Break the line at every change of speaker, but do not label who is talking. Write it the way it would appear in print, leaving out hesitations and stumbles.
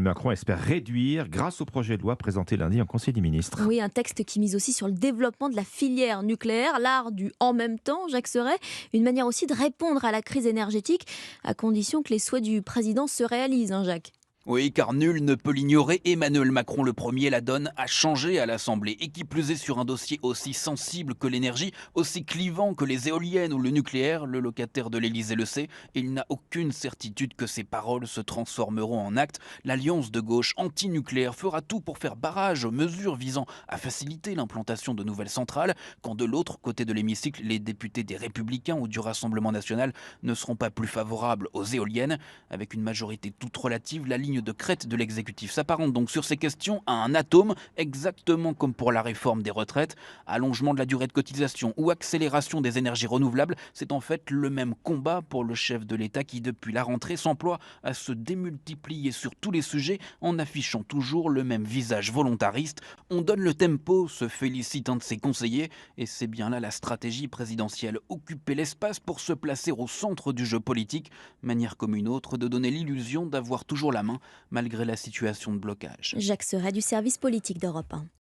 Macron espère réduire grâce au projet de loi présenté lundi en Conseil des ministres.
Oui, un texte qui mise aussi sur le développement de la filière nucléaire, l'art du en même temps, Jacques Serret, une manière aussi de répondre à la crise énergétique, à condition que les souhaits du président se réalisent, hein, Jacques.
Oui, car nul ne peut l'ignorer, Emmanuel Macron le premier, la donne a changé à l'Assemblée. Et qui plus est sur un dossier aussi sensible que l'énergie, aussi clivant que les éoliennes ou le nucléaire, le locataire de l'Élysée le sait, et il n'a aucune certitude que ses paroles se transformeront en actes. L'alliance de gauche anti-nucléaire fera tout pour faire barrage aux mesures visant à faciliter l'implantation de nouvelles centrales, quand de l'autre côté de l'hémicycle, les députés des Républicains ou du Rassemblement national ne seront pas plus favorables aux éoliennes. Avec une majorité toute relative, la ligne de crête de l'exécutif s'apparente donc sur ces questions à un atome, exactement comme pour la réforme des retraites. Allongement de la durée de cotisation ou accélération des énergies renouvelables, c'est en fait le même combat pour le chef de l'État qui, depuis la rentrée, s'emploie à se démultiplier sur tous les sujets en affichant toujours le même visage volontariste. On donne le tempo, se félicite un de ses conseillers, et c'est bien là la stratégie présidentielle, occuper l'espace pour se placer au centre du jeu politique, manière comme une autre de donner l'illusion d'avoir toujours la main malgré la situation de blocage.
Jacques Serret du service politique d'Europe 1.